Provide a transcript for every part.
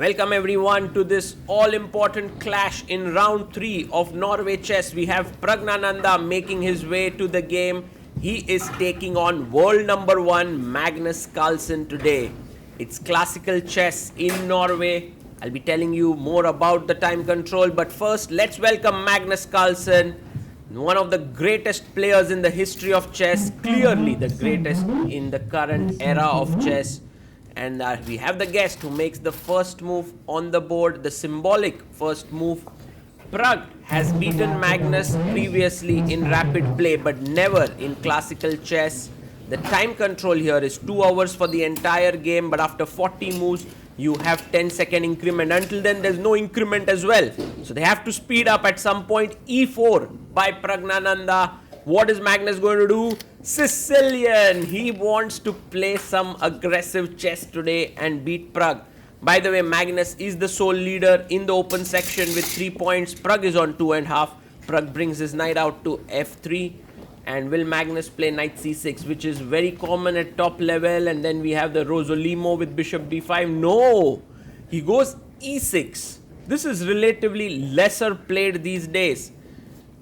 Welcome everyone to this all-important clash in round 3 of Norway Chess. We have Praggnanandhaa making his way to the game. He is taking on world number 1 Magnus Carlsen today. It's classical chess in Norway. I'll be telling you more about the time control, but first let's welcome Magnus Carlsen, one of the greatest players in the history of chess, clearly the greatest in the current era of chess. And we have the guest who makes the first move on the board, the symbolic first move. Pragg has beaten Magnus previously in rapid play, but never in classical chess. The time control here is 2 hours for the entire game, but after 40 moves, you have 10-second increment. Until then, there's no increment as well. So they have to speed up at some point. E4 by Praggnanandhaa. What is Magnus going to do? Sicilian. He wants to play some aggressive chess today and beat Pragg. By the way, Magnus is the sole leader in the open section with 3 points. Pragg is on 2.5. Pragg brings his knight out to f3. And will Magnus play knight c6, which is very common at top level. And then we have the Rosolimo with bishop b5. No! He goes e6. This is relatively lesser played these days.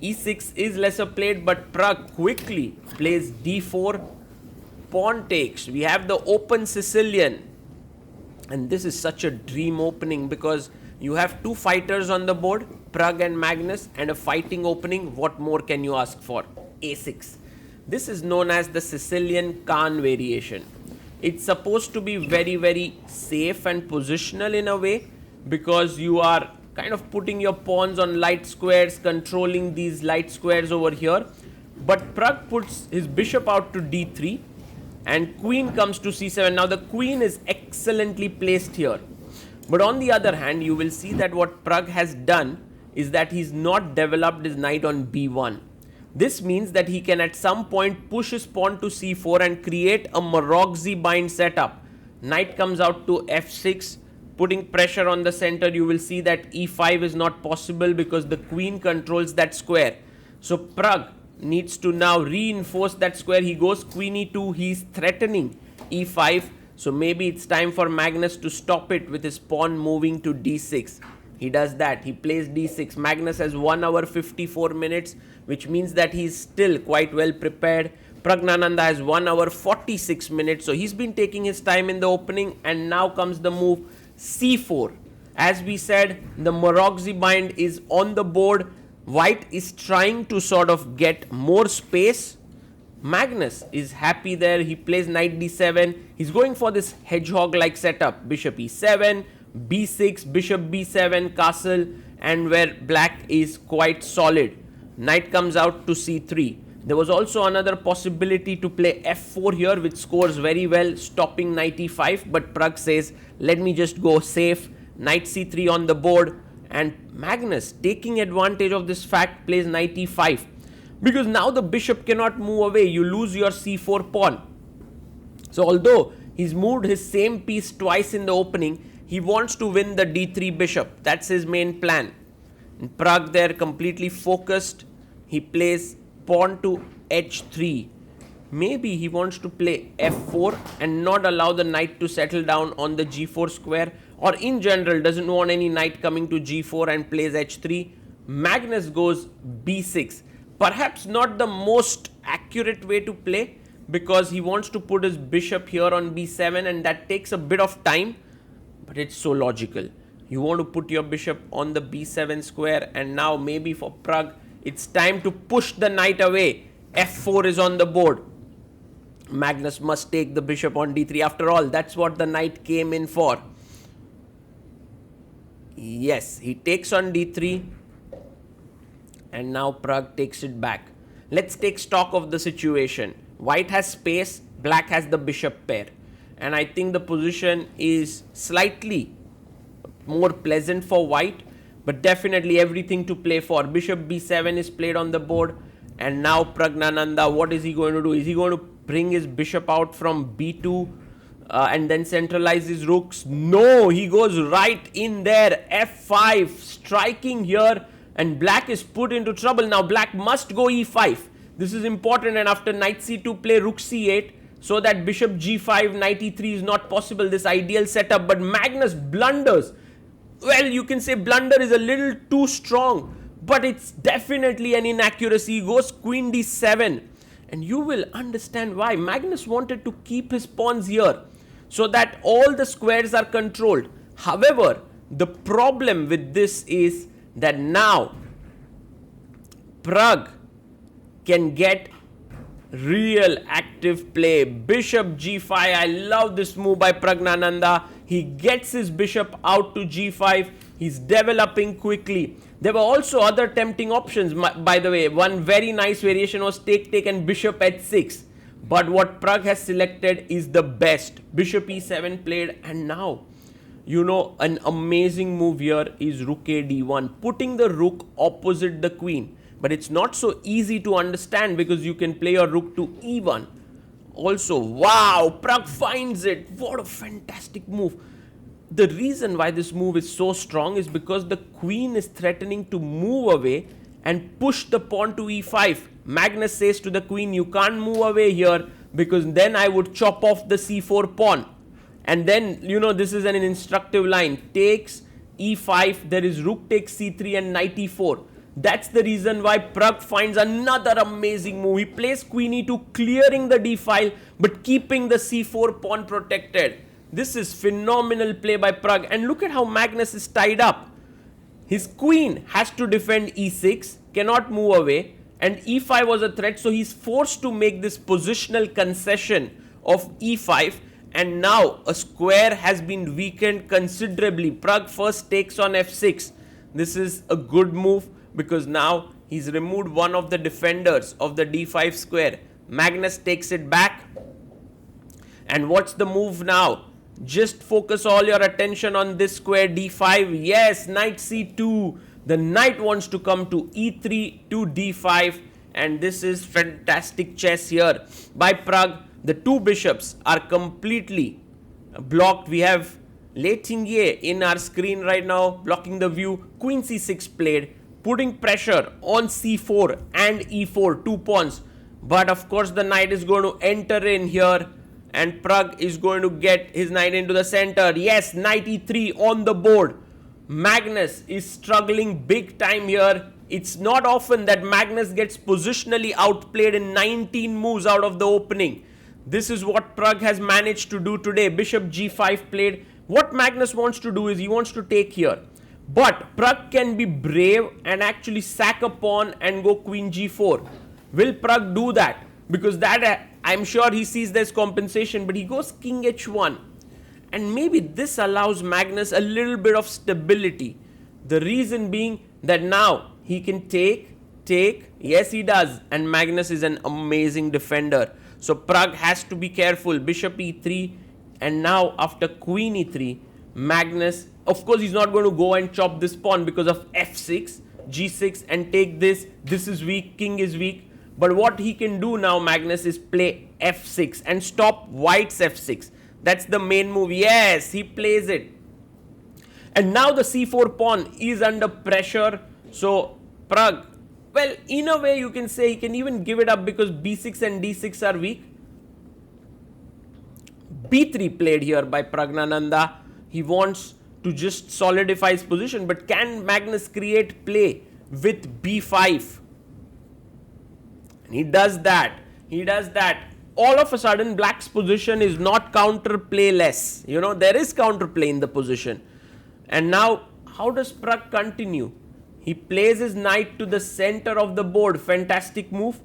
E6 is lesser played, but Pragg quickly plays d4, pawn takes. We have the open Sicilian, and this is such a dream opening because you have 2 fighters on the board, Pragg and Magnus, and a fighting opening. What more can you ask for? A6. This is known as the Sicilian Khan variation. It's supposed to be very, very safe and positional in a way because you are kind of putting your pawns on light squares, controlling these light squares over here. But Pragg puts his bishop out to d3 and queen comes to c7. Now the queen is excellently placed here. But on the other hand, you will see that what Pragg has done is that he's not developed his knight on b1. This means that he can at some point push his pawn to c4 and create a Maroczy bind setup. Knight comes out to f6. Putting pressure on the center, you will see that e5 is not possible because the queen controls that square. So Pragg needs to now reinforce that square. He goes queen e2, he's threatening e5. So maybe it's time for Magnus to stop it with his pawn moving to d6. He does that, he plays d6. Magnus has 1 hour 54 minutes, which means that he's still quite well prepared. Praggnanandhaa has 1 hour 46 minutes. So he's been taking his time in the opening, and now comes the move c4. As we said, the Maroczy bind is on the board. White is trying to sort of get more space. Magnus is happy there. He plays knight d7. He's going for this hedgehog-like setup. Bishop e7, b6, bishop b7, castle, and where black is quite solid. Knight comes out to c3. There was also another possibility to play f4 here, which scores very well, stopping knight e5. But Pragg says, let me just go safe. Knight c3 on the board. And Magnus, taking advantage of this fact, plays knight e5. Because now the bishop cannot move away. You lose your c4 pawn. So although he's moved his same piece twice in the opening, he wants to win the d3 bishop. That's his main plan. And Pragg there completely focused. He plays pawn to h3. Maybe he wants to play f4 and not allow the knight to settle down on the g4 square, or in general doesn't want any knight coming to g4 and plays h3. Magnus goes b6. Perhaps not the most accurate way to play because he wants to put his bishop here on b7, and that takes a bit of time, but it's so logical. You want to put your bishop on the b7 square, and now maybe for Pragg it's time to push the knight away. f4 is on the board. Magnus must take the bishop on d3. After all, that's what the knight came in for. Yes, he takes on d3. And now Pragg takes it back. Let's take stock of the situation. White has space, black has the bishop pair. And I think the position is slightly more pleasant for white, but definitely everything to play for. Bishop b7 is played on the board. And now Praggnanandhaa, what is he going to do? Is he going to bring his bishop out from b2 and then centralize his rooks? No, he goes right in there. f5, striking here. And black is put into trouble. Now black must go e5. This is important. And after knight c2, play rook c8. so that bishop g5, knight e3 is not possible, this ideal setup. But Magnus blunders. well, you can say blunder is a little too strong, but it's definitely an inaccuracy. He goes queen d7, and you will understand why. Magnus wanted to keep his pawns here so that all the squares are controlled. However, the problem with this is that now Pragg can get real active play. Bishop g5. I love this move by Praggnanandhaa. He gets his bishop out to g5. He's developing quickly. There were also other tempting options, by the way. One very nice variation was take and bishop h6. But what Pragg has selected is the best. Bishop e7 played, and now, you know, an amazing move here is rook a d1, putting the rook opposite the queen. But it's not so easy to understand because you can play your rook to e1. Also, wow, Pragg finds it. What a fantastic move. The reason why this move is so strong is because the queen is threatening to move away and push the pawn to e5. Magnus says to the queen, you can't move away here because then I would chop off the c4 pawn. And then, you know, this is an instructive line. Takes e5, there is rook takes c3 and knight e4. That's the reason why Pragg finds another amazing move. He plays queen e2, clearing the d file, but keeping the c4 pawn protected. This is phenomenal play by Pragg. And look at how Magnus is tied up. His queen has to defend e6, cannot move away, and e5 was a threat, so he's forced to make this positional concession of e5, and now a square has been weakened considerably. Pragg first takes on f6. This is a good move because now he's removed one of the defenders of the d5 square. Magnus takes it back. And what's the move now? Just focus all your attention on this square d5. Yes, knight c2. The knight wants to come to e3 to d5. And this is fantastic chess here by Pragg. The two bishops are completely blocked. We have Letingye in our screen right now, blocking the view. Queen c6 played, putting pressure on c4 and e4, 2 pawns. But of course the knight is going to enter in here, and Pragg is going to get his knight into the center. Yes, knight e3 on the board. Magnus is struggling big time here. It's not often that Magnus gets positionally outplayed in 19 moves out of the opening. This is what Pragg has managed to do today. Bishop g5 played. What Magnus wants to do is he wants to take here. But Pragg can be brave and actually sack a pawn and go queen g4. Will Pragg do that? Because that, I'm sure he sees there's compensation, but he goes king h1. And maybe this allows Magnus a little bit of stability. The reason being that now he can take. Yes, he does. And Magnus is an amazing defender. So Pragg has to be careful. Bishop e3. And now after queen e3, Magnus, of course, he's not going to go and chop this pawn because of f6, g6 and take this. This is weak. King is weak. But what he can do now, Magnus, is play f6 and stop white's f6. That's the main move. Yes, he plays it. And now the c4 pawn is under pressure. So Pragg, well, in a way you can say he can even give it up because b6 and d6 are weak. b3 played here by Praggnanandhaa. He wants to just solidify his position. But can Magnus create play with b5? And he does that. He does that. All of a sudden, Black's position is not counterplay-less. You know, there is counterplay in the position. And now, how does Pragg continue? He plays his knight to the center of the board. Fantastic move.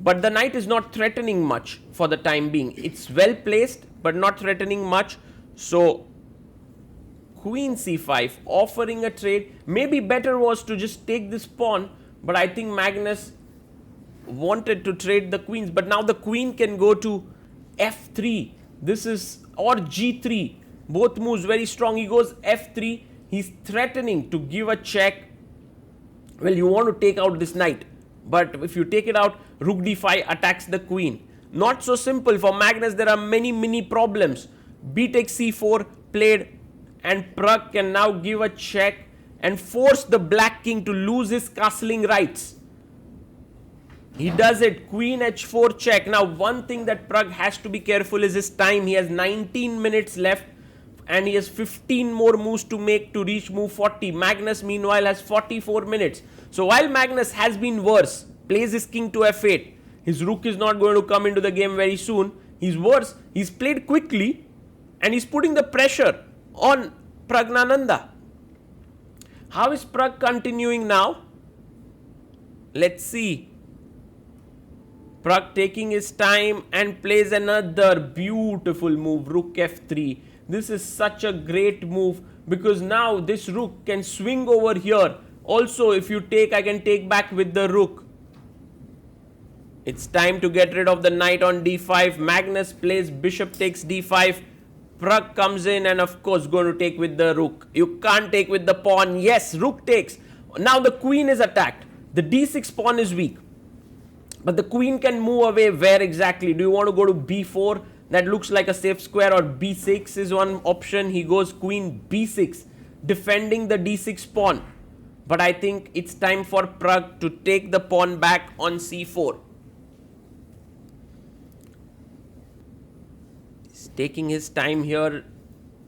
But the knight is not threatening much for the time being. It's well placed, but not threatening much. So, queen c5, offering a trade. Maybe better was to just take this pawn. But I think Magnus wanted to trade the queens, but now the queen can go to f3. This is, or g3. Both moves very strong. He goes f3. He's threatening to give a check. Well, you want to take out this knight, but if you take it out, rook d5 attacks the queen. Not so simple. For Magnus, there are many problems. B takes c4 played, and Pragg can now give a check and force the black king to lose his castling rights. He does it. Queen h4 check. Now, one thing that Pragg has to be careful is his time. He has 19 minutes left and he has 15 more moves to make to reach move 40. Magnus meanwhile has 44 minutes. So while Magnus has been worse, plays his king to f8, his rook is not going to come into the game very soon. He's worse, he's played quickly and he's putting the pressure on Praggnanandhaa. How is Pragg continuing now? Let's see. Pragg taking his time and plays another beautiful move, rook f3. This is such a great move because now this rook can swing over here. Also, if you take, I can take back with the rook. It's time to get rid of the knight on d5. Magnus plays bishop takes d5. Pragg comes in and of course going to take with the rook. You can't take with the pawn. Yes, rook takes. Now the queen is attacked. The d6 pawn is weak. But the queen can move away where exactly? Do you want to go to b4? That looks like a safe square, or b6 is one option. He goes queen b6, defending the d6 pawn. But I think it's time for Pragg to take the pawn back on c4. He's taking his time here.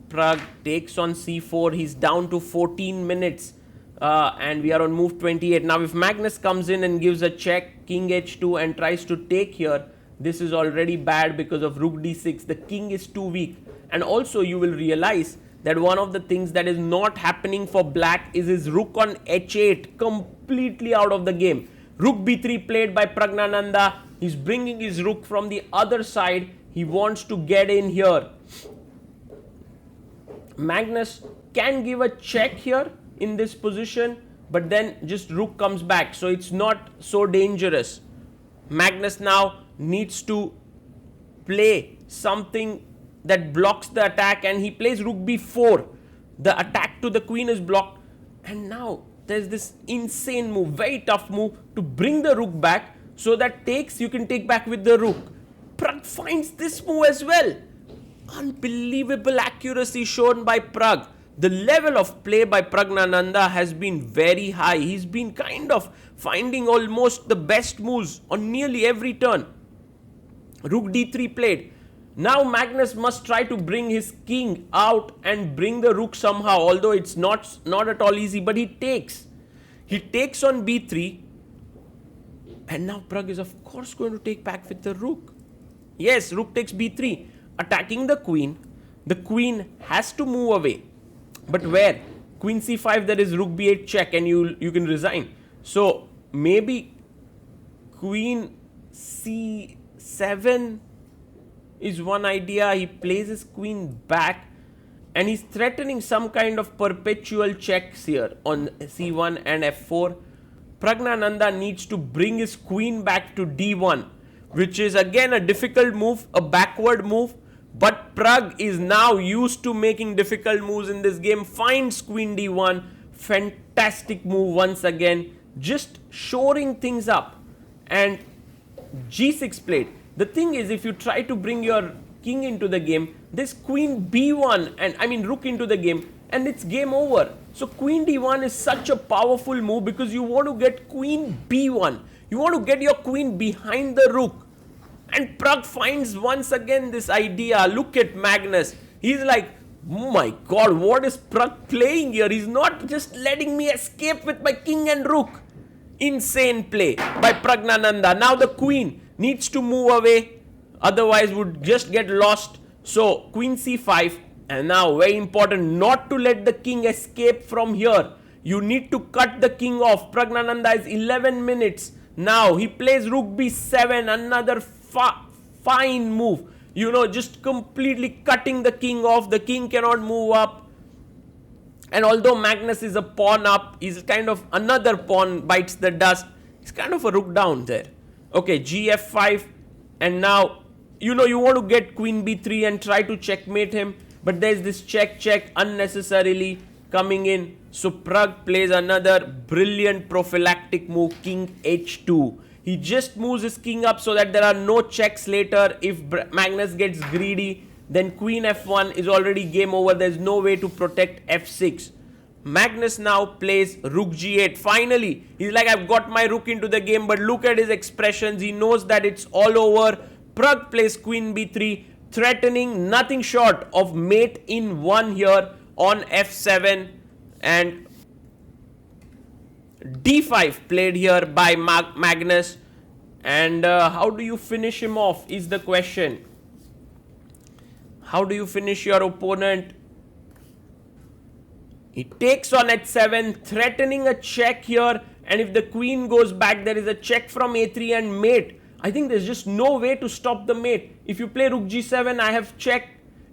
Pragg takes on c4. He's down to 14 minutes. And we are on move 28. Now if Magnus comes in and gives a check, king h2 and tries to take here, this is already bad because of rook d6. The king is too weak. And also you will realize that one of the things that is not happening for black is his rook on h8, completely out of the game. Rook b3 played by Praggnanandhaa. He's bringing his rook from the other side. He wants to get in here. Magnus can give a check here in this position, but then just rook comes back, so it's not so dangerous. Magnus now needs to play something that blocks the attack, and he plays rook b4. The attack to the queen is blocked, and now there's this insane move, very tough move to bring the rook back, so that takes, you can take back with the rook. Pragg finds this move as well. Unbelievable accuracy shown by Pragg. The level of play by Praggnanandhaa has been very high. He's been kind of finding almost the best moves on nearly every turn. Rook d3 played. Now Magnus must try to bring his king out and bring the rook somehow, although it's not at all easy, but he takes. He takes on b3, and now Pragg is of course going to take back with the rook. Yes, rook takes b3, attacking the queen. The queen has to move away. But where? Queen c5, there is rook b8 check and you can resign. So maybe queen c7 is one idea. He plays his queen back and he's threatening some kind of perpetual checks here on c1 and f4. Praggnanandhaa needs to bring his queen back to d1, which is again a difficult move, a backward move. But Pragg is now used to making difficult moves in this game. Finds queen d1. Fantastic move once again. Just shoring things up. And g6 played. The thing is, if you try to bring your king into the game, this queen b1 and rook into the game, and it's game over. So queen d1 is such a powerful move because you want to get queen b1. You want to get your queen behind the rook. And Pragg finds once again this idea. Look at Magnus. He's like, oh my god, what is Pragg playing here? He's not just letting me escape with my king and rook. Insane play by Praggnanandhaa. Now the queen needs to move away, otherwise would just get lost. So queen c5, and now very important not to let the king escape from here. You need to cut the king off. Praggnanandhaa is 11 minutes. Now he plays rook b7, another fine move. You know, just completely cutting the king off. The king cannot move up. And although Magnus is a pawn up, he's kind of another pawn bites the dust. He's kind of a rook down there. Okay, gf5. And now, you know, you want to get queen b3 and try to checkmate him. But there's this check unnecessarily coming in. So Pragg plays another brilliant prophylactic move, king h2. He just moves his king up so that there are no checks later. If Magnus gets greedy, then queen f1 is already game over. There's no way to protect f6. Magnus now plays rook g8. Finally, he's like, I've got my rook into the game, but look at his expressions. He knows that it's all over. Pragg plays queen b3, threatening nothing short of mate in 1 here on f7, and d5 played here by Magnus. And how do you finish him off is the question. How do you finish your opponent? He takes on h7, threatening a check here, and if the queen goes back, there is a check from a3 and mate. I think there's just no way to stop the mate. If you play rook g7, I have check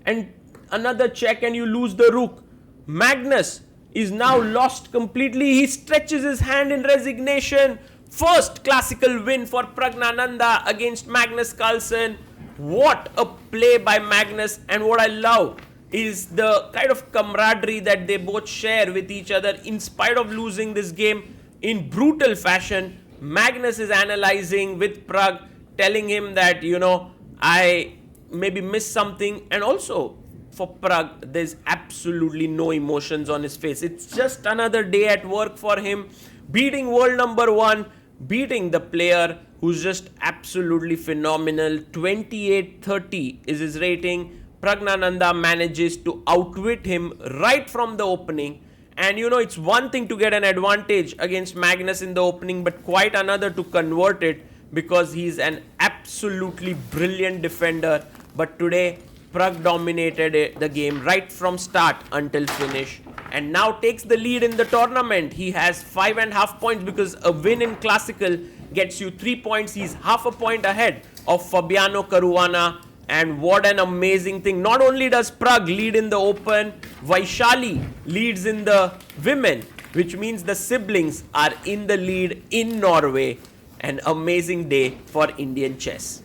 and another check, and you lose the rook. Magnus is now lost completely. He stretches his hand in resignation. First classical win for Praggnanandhaa against Magnus Carlsen. What a play by Magnus, and what I love is the kind of camaraderie that they both share with each other in spite of losing this game in brutal fashion. Magnus is analyzing with Pragg, telling him that, you know, I maybe missed something, and also for Pragg, there's absolutely no emotions on his face. It's just another day at work for him, beating world number 1, beating the player who's just absolutely phenomenal. 28-30 is his rating. Praggnanandhaa manages to outwit him right from the opening. And you know, it's one thing to get an advantage against Magnus in the opening, but quite another to convert it, because he's an absolutely brilliant defender. But today, Pragg dominated the game right from start until finish, and now takes the lead in the tournament. He has 5.5 points, because a win in Classical gets you 3 points. He's half a point ahead of Fabiano Caruana. And what an amazing thing. Not only does Pragg lead in the Open, Vaishali leads in the Women, which means the siblings are in the lead in Norway. An amazing day for Indian chess.